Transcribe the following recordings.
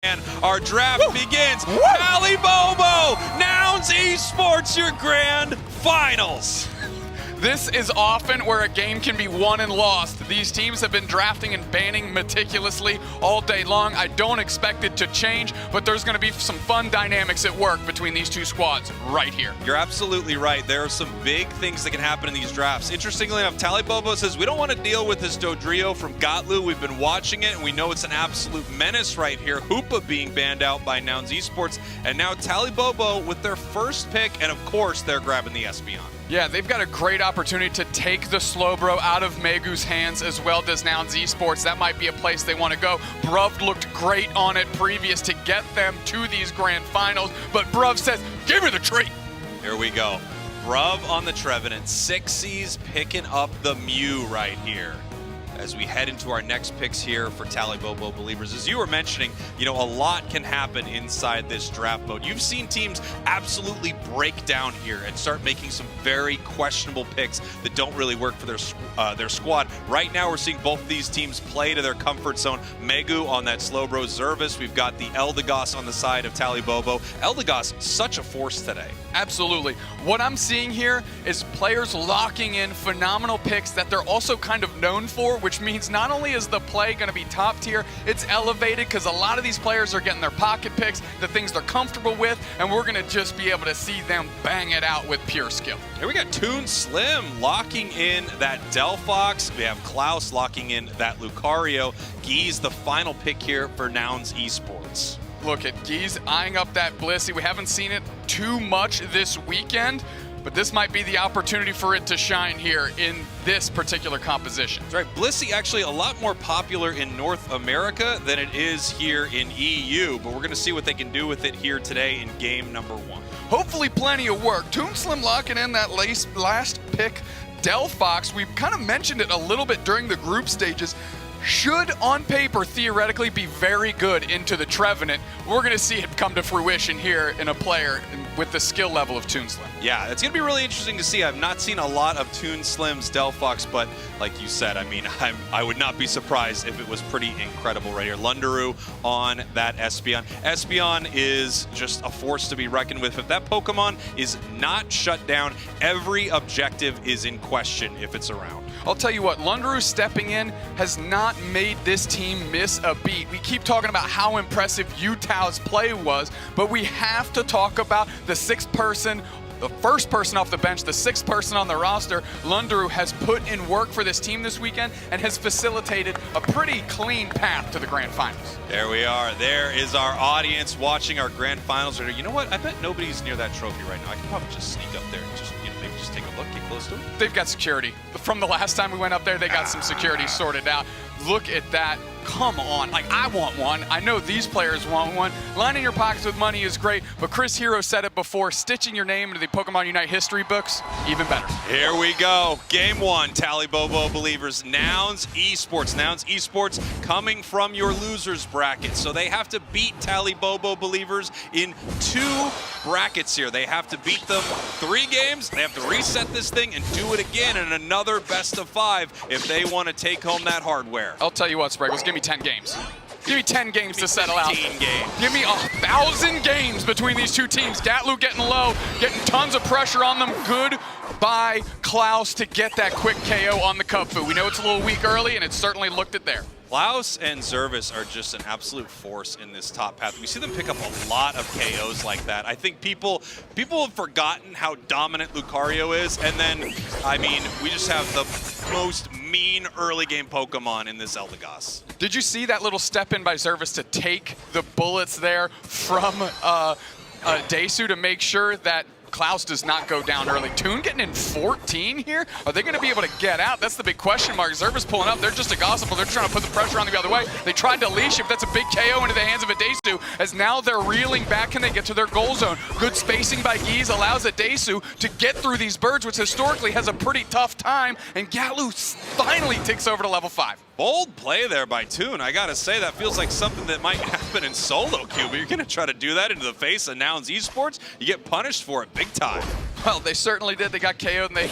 And our draft begins. Tali Bobo, Nouns Esports, your grand finals. This is often where a game can be won and lost. These teams have been drafting and banning meticulously all day long. I don't expect it to change, but there's going to be some fun dynamics at work between these two squads right here. You're absolutely right. There are some big things that can happen in these drafts. Interestingly enough, Tali Bobo says, we don't want to deal with this Dodrio from Gotlu. We've been watching it, and we know it's an absolute menace right here. Hoopa being banned out by Nouns Esports, and now Tali Bobo with their first pick, and of course, they're grabbing the Espeon. Yeah, they've got a great opportunity to take the Slowbro out of Megu's hands, as well does Nouns Esports. That might be a place they want to go. Bruv looked great on it previous to get them to these grand finals, but Bruv says, give me the tree. Here we go. Bruv on the Trevenant. Sixies picking up the Mew right here. As we head into our next picks here for Tali Bobo believers. As you were mentioning, you know, a lot can happen inside this draft mode. You've seen teams absolutely break down here and start making some very questionable picks that don't really work for their squad. Right now, we're seeing both of these teams play to their comfort zone. Megu on that Slowbro Zervis. We've got the Eldegoss on the side of Tali Bobo. Eldegoss, such a force today. Absolutely. What I'm seeing here is players locking in phenomenal picks that they're also kind of known for, which means not only is the play going to be top tier, it's elevated because a lot of these players are getting their pocket picks, the things they're comfortable with, and we're going to just be able to see them bang it out with pure skill. Here we got Toon Slim locking in that Delphox. We have Klaus locking in that Lucario. Geese, the final pick here for Nouns Esports. Look at Geese eyeing up that Blissey. We haven't seen it too much this weekend, but this might be the opportunity for it to shine here in this particular composition. That's right. Blissey actually a lot more popular in North America than it is here in EU, but we're going to see what they can do with it here today in game number 1. Hopefully plenty of work. Toon Slim locking in that last pick, Delphox. We've kind of mentioned it a little bit during the group stages. Should, on paper, theoretically be very good into the Trevenant. We're going to see it come to fruition here in a player with the skill level of Toon Slim. Yeah, it's going to be really interesting to see. I've not seen a lot of Toon Slim's Delphox, but like you said, I mean, I would not be surprised if it was pretty incredible right here. Lundaroo on that Espeon. Espeon is just a force to be reckoned with. If that Pokemon is not shut down, every objective is in question if it's around. I'll tell you what, Lundaroo stepping in has not made this team miss a beat. We keep talking about how impressive Utao's play was, but we have to talk about the the first person off the bench, the 6th person on the roster. Lundaroo has put in work for this team this weekend and has facilitated a pretty clean path to the grand finals. There we are. There is our audience watching our grand finals. You know what? I bet nobody's near that trophy right now. I can probably just sneak up there and just, you know, maybe just take a look, get close to it. They've got security. From the last time we went up there, they got some security sorted out. Look at that. Come on, like I want one. I know these players want one. Lining your pockets with money is great, but Chris Hero said it before, stitching your name into the Pokemon Unite history books, even better. Here we go. Game 1, Tali Bobo believers, Nouns Esports. Nouns Esports coming from your losers bracket. So they have to beat Tali Bobo believers in 2 brackets here. They have to beat them 3 games. They have to reset this thing and do it again in another best of 5 if they want to take home that hardware. I'll tell you what, Spriggles, give me 10 games. Give me 10 games to settle out. Games. Give me 1,000 games between these two teams. Gatlu getting low, getting tons of pressure on them. Good by Klaus to get that quick KO on the Cubfu. We know it's a little weak early, and it certainly looked it there. Klaus and Zervis are just an absolute force in this top path. We see them pick up a lot of KOs like that. I think people have forgotten how dominant Lucario is, and then, I mean, we just have the most mean early game Pokemon in this Eldegoss. Did you see that little step in by Zervis to take the bullets there from Desu to make sure that Klaus does not go down early? Toon getting in 14 here? Are they going to be able to get out? That's the big question mark. Zervis pulling up. They're just a gospel. They're trying to put the pressure on the other way. They tried to leash if that's a big KO into the hands of a Desu, as now they're reeling back. Can they get to their goal zone? Good spacing by Geese allows a Desu to get through these birds, which historically has a pretty tough time, and Gatlu finally ticks over to level 5. Bold play there by Toon. I gotta say, that feels like something that might happen in solo queue, but you're gonna try to do that into the face of Nouns Esports, you get punished for it big time. Well, they certainly did. They got KO'd, and they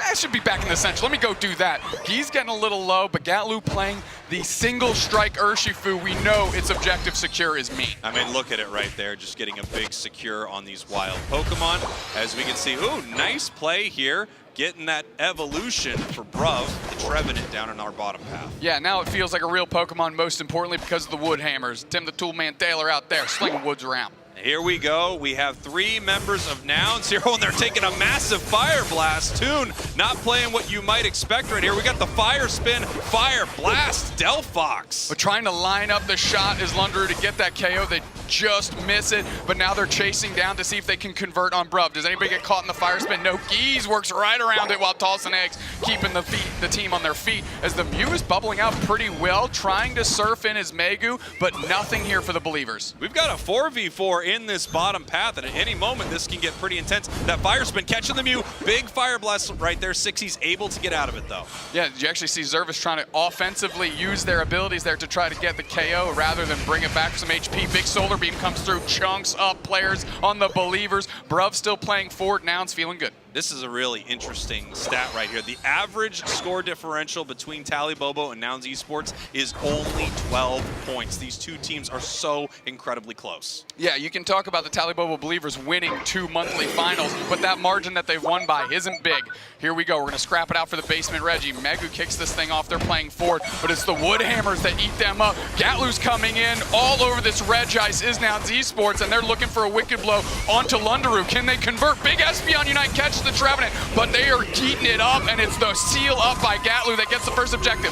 I should be back in the central. Let me go do that. He's getting a little low, but Gatlu playing the single strike Urshifu. We know its objective secure is mean. I mean, look at it right there, just getting a big secure on these wild Pokemon. As we can see, ooh, nice play here. Getting that evolution for Bruv, the Trevenant, down in our bottom path. Yeah, now it feels like a real Pokemon, most importantly because of the wood hammers. Tim the Toolman Taylor out there slinging woods around. Here we go. We have 3 members of Nouns here, and they're taking a massive Fire Blast. Toon not playing what you might expect right here. We got the Fire Spin, Fire Blast, Delphox. But trying to line up the shot is Lunderu to get that KO. They just miss it, but now they're chasing down to see if they can convert on Bruv. Does anybody get caught in the Fire Spin? No. Geese works right around it while tossing eggs, keeping the team on their feet as the Mew is bubbling out pretty well, trying to surf in his Megu, but nothing here for the Believers. We've got a 4v4 in this bottom path, and at any moment this can get pretty intense. That Fire Spin catching the Mew, big Fire Blast right there. Sixie's able to get out of it though. Yeah, you actually see Zervis trying to offensively use their abilities there to try to get the KO rather than bring it back for some HP. Big Solar Beam comes through, chunks up players on the Believers. Bruv still playing forward, Nouns feeling good. This is a really interesting stat right here. The average score differential between Tali Bobo and Nouns Esports is only 12 points. These two teams are so incredibly close. Yeah, you can talk about the Tali Bobo Believers winning 2 monthly finals, but that margin that they've won by isn't big. Here we go. We're going to scrap it out for the basement Reggie. Megu kicks this thing off. They're playing forward, but it's the wood hammers that eat them up. Gatlu's coming in all over this Reg Ice is Nouns Esports, and they're looking for a wicked blow onto Lunderu. Can they convert? Big Espeon Unite catch the Trevenant, but they are eating it up, and it's the seal up by Gatlu that gets the first objective.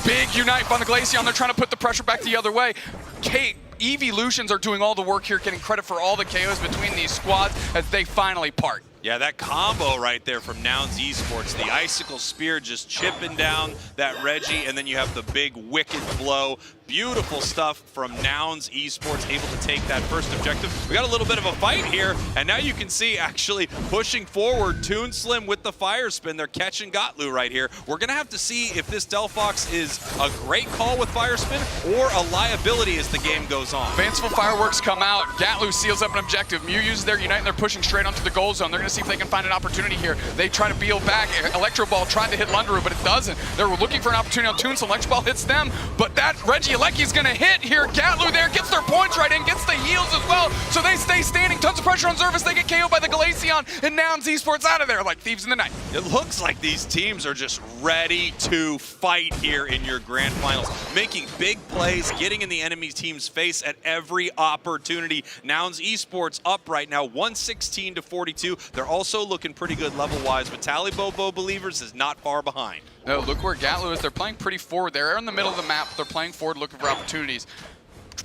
Big Unite on the Glaceon. They're trying to put the pressure back the other way. Evolutions are doing all the work here, getting credit for all the KOs between these squads as they finally part. Yeah, that combo right there from Nouns Esports, the Icicle Spear just chipping down that Reggie, and then you have the big Wicked Blow. Beautiful stuff from Nouns Esports, able to take that first objective. We got a little bit of a fight here, and now you can see actually pushing forward Toon Slim with the Fire Spin. They're catching Gatlu right here. We're going to have to see if this Delphox is a great call with Fire Spin or a liability as the game goes on. Fanciful Fireworks come out. Gatlu seals up an objective. Mew uses their Unite, and they're pushing straight onto the goal zone. They're going to see if they can find an opportunity here. They try to peel back. Electro Ball trying to hit Lunderu, but it doesn't. They're looking for an opportunity on Toon Slim. Electro Ball hits them, but that Reggie Alecki's going to hit here. Gatlu there gets their points right and gets the heals as well, so they stay standing. Tons of pressure on Zervis. They get KO'd by the Glaceon, and Nouns Esports out of there like thieves in the night. It looks like these teams are just ready to fight here in your grand finals, making big plays, getting in the enemy team's face at every opportunity. Nouns Esports up right now, 116 to 42. They're also looking pretty good level-wise, but Tali Bobo Believers is not far behind. No, look where Gatlu is. They're playing pretty forward. They're in the middle of the map. They're playing forward, looking for opportunities.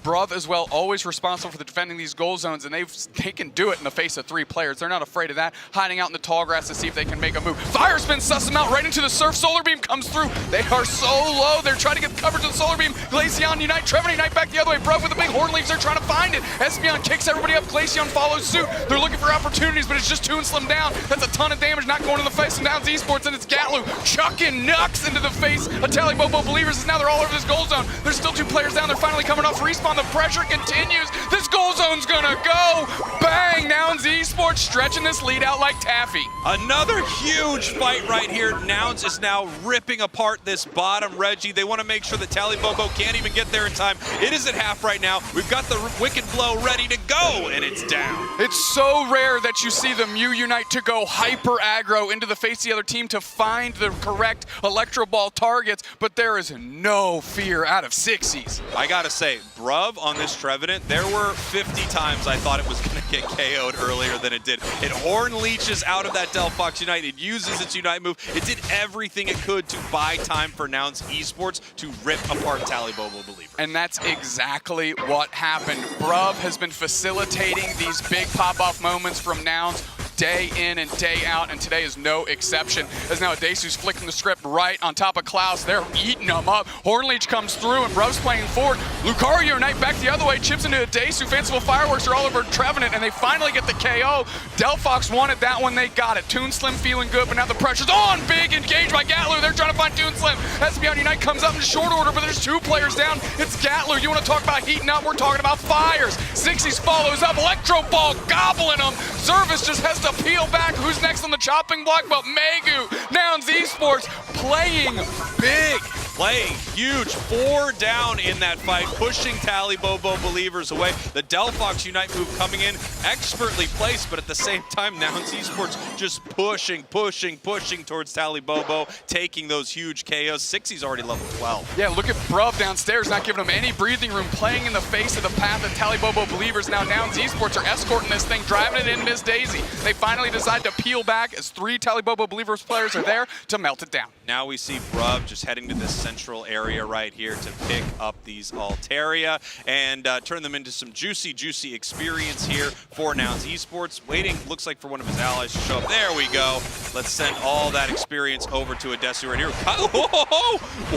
Bruv as well, always responsible for the defending these goal zones, and they can do it in the face of 3 players. They're not afraid of that. Hiding out in the tall grass to see if they can make a move. Fire Spin suss them out right into the surf. Solar Beam comes through. They are so low. They're trying to get coverage of the Solar Beam. Glaceon Unite, Trevenant Unite back the other way. Bruv with the big Horn Leaves. They're trying to find it. Espeon kicks everybody up. Glaceon follows suit. They're looking for opportunities, but it's just Toon Slim down. That's a ton of damage not going in the face of Nouns Esports, and it's Gatlu chucking Nux into the face of Tali Bobo Believers, as now they're all over this goal zone. There's still 2 players down. They're finally coming off respawn. The pressure continues. This goal zone's gonna go. Bang! Nouns Esports stretching this lead out like taffy. Another huge fight right here. Nouns is now ripping apart this bottom Reggie. They want to make sure that Tali Bobo can't even get there in time. It is at half right now. We've got the Wicked Blow ready to go, and it's down. It's so rare that you see the Mew Unite to go hyper aggro into the face of the other team to find the correct Electro Ball targets, but there is no fear out of Sixies. I gotta say, Bruv on this Trevenant, there were 50 times I thought it was gonna get KO'd earlier than it did. It Horn Leeches out of that Delphox Unite. It uses its Unite move. It did everything it could to buy time for Nouns Esports to rip apart Tali Bobo Believers. And that's exactly what happened. Bruv has been facilitating these big pop-off moments from Nouns day in and day out, and today is no exception. As now Adesu's flicking the script right on top of Klaus. They're eating them up. Hornleech comes through, and Bruv's playing forward. Lucario Knight back the other way, chips into Adesu. Fanciful Fireworks are all over Trevenant, and they finally get the KO. Delphox wanted that one, they got it. Toon Slim feeling good, but now the pressure's on. Big engage by Gatlu. They're trying to find Toon Slim. Espeon Unite comes up in short order, but there's 2 players down. It's Gatlu. You want to talk about heating up? We're talking about fires. Sixies follows up. Electro Ball gobbling them. Zervis just has to to peel back. Who's next on the chopping block but Megu? Nouns Esports playing big. Playing huge, 4 down in that fight, pushing Tali Bobo Believers away. The Delphox Unite move coming in, expertly placed, but at the same time, Nouns Esports just pushing towards Tali Bobo, taking those huge KOs. Sixy's already level 12. Yeah, look at Bruv downstairs, not giving him any breathing room, playing in the face of the path of Tali Bobo Believers. Now Nouns Esports are escorting this thing, driving it in Miss Daisy. They finally decide to peel back as 3 Tali Bobo Believers players are there to melt it down. Now we see Bruv just heading to this central area right here to pick up these Altaria and turn them into some juicy experience here for Nouns Esports. Waiting, looks like, for one of his allies to show up. There we go. Let's send all that experience over to Adesu right here.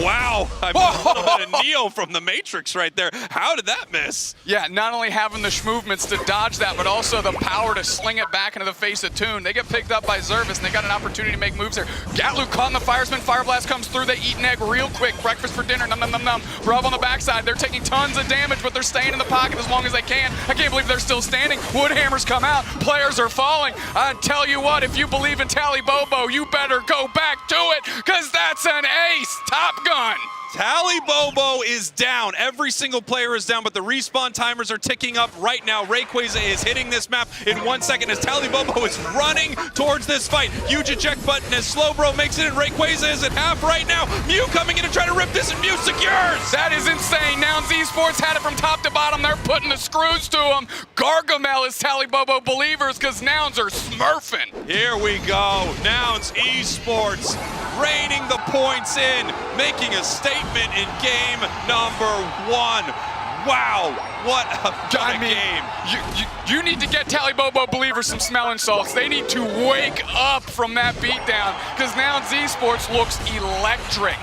Wow! I mean, a little bit of Neo from the Matrix right there. How did that miss? Yeah, not only having the movements to dodge that, but also the power to sling it back into the face of Toon. They get picked up by Zervis, and they got an opportunity to make moves there. Gatlu caught in the Firespin. Fire Blast comes through. They eat an egg real quick. Breakfast for dinner. Nom nom nom nom. Bruv on the backside. They're taking tons of damage, but they're staying in the pocket as long as they can. I can't believe they're still standing. Woodhammers come out. Players are falling. I tell you what, if you believe in Tali Bobo, you better go back to it, because that's an ace. Top gun. Tali Bobo is down. Every single player is down, but the respawn timers are ticking up right now. Rayquaza is hitting this map in 1 second as Tali Bobo is running towards this fight. Huge eject button as Slowbro makes it in. Rayquaza is at half right now. Mew coming in to try to rip this, and Mew secures. That is insane. Nouns Esports had it from top to bottom. They're putting the screws to them. Gargamel is Tali Bobo Believers because Nouns are smurfing. Here we go. Nouns Esports raining the points in, making a statement in game number 1. Wow, what a game. You need to get Tali Bobo Believers some smelling salts. They need to wake up from that beatdown because Nouns Esports looks electric.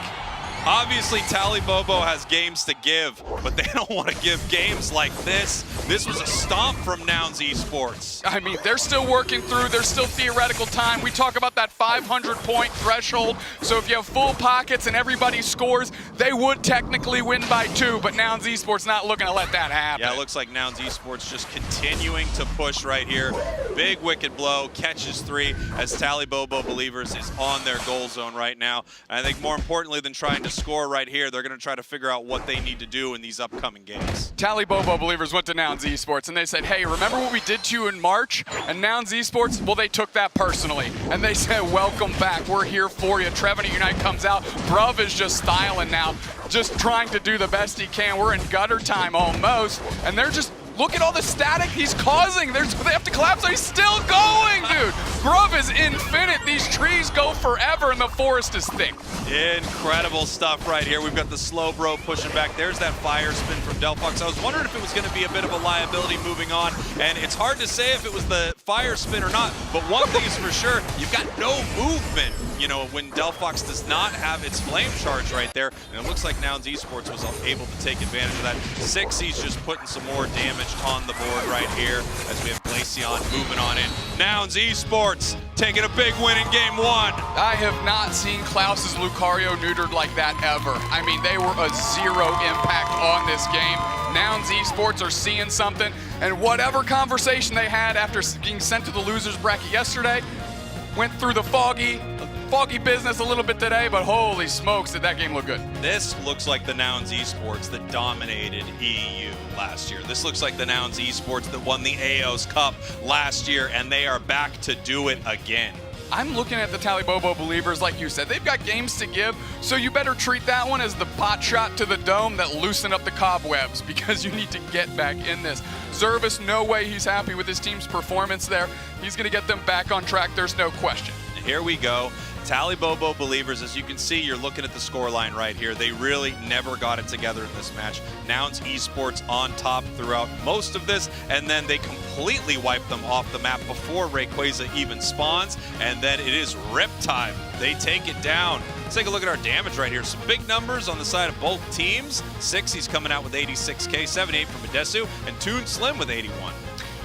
Obviously, Tali Bobo has games to give, but they don't want to give games like this. This was a stomp from Nouns Esports. I mean, they're still working through. There's still theoretical time. We talk about that 500-point threshold. So if you have full pockets and everybody scores, they would technically win by 2, but Nouns Esports not looking to let that happen. Yeah, it looks like Nouns Esports just continuing to push right here. Big wicked blow, catches 3 as Tali Bobo Believers is on their goal zone right now. And I think more importantly than trying to score right here, they're going to try to figure out what they need to do in these upcoming games. Tali Bobo Believers went to Nouns Esports and they said, hey, remember what we did to you in March? And Nouns Esports, well, they took that personally. And they said, welcome back. We're here for you. Trevenant Unite comes out. Bruv is just styling now, just trying to do the best he can. We're in gutter time almost. And they're just, look at all the static he's causing. They have to collapse. He's still going, dude. Bruv is infinite. These trees go forever and the forest is thick. Incredible stuff right here. We've got the Slowbro pushing back. There's that fire spin from Delphox. I was wondering if it was going to be a bit of a liability moving on, and it's hard to say if it was the fire spin or not, but one thing is for sure, you've got no movement, you know, when Delphox does not have its flame charge right there, and it looks like Nouns Esports was able to take advantage of that. Sixy's just putting some more damage on the board right here as we have Glaceon moving on in. Nouns Esports taking a big win in game 1. I have not seen Klaus's Lucario neutered like that ever. I mean, they were a 0 impact on this game. Nouns Esports are seeing something, and whatever conversation they had after being sent to the losers bracket yesterday went through the foggy business a little bit today, but holy smokes, did that game look good. This looks like the Nouns Esports that dominated EU last year. This looks like the Nouns Esports that won the AEOS Cup last year, and they are back to do it again. I'm looking at the Tali Bobo Believers, like you said. They've got games to give, so you better treat that one as the pot shot to the dome that loosened up the cobwebs, because you need to get back in this. Zervis, no way he's happy with his team's performance there. He's going to get them back on track, there's no question. And here we go. Tali Bobo Believers, as you can see, you're looking at the scoreline right here. They really never got it together in this match. Nouns Esports on top throughout most of this, and then they completely wipe them off the map before Rayquaza even spawns, and then it is rip time. They take it down. Let's take a look at our damage right here. Some big numbers on the side of both teams. Sixy's coming out with 86k, 78 from Adesu, and Toon Slim with 81.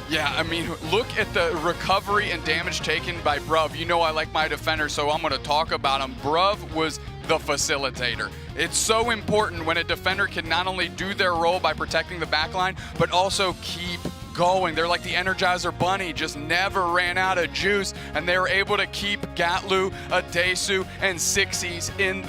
Yeah, I mean, look at the recovery and damage taken by Bruv. You know I like my defender, so I'm going to talk about him. Bruv was the facilitator. It's so important when a defender can not only do their role by protecting the backline, but also keep going. They're like the Energizer Bunny, just never ran out of juice, and they were able to keep Gatlu, Adesu, and Sixies in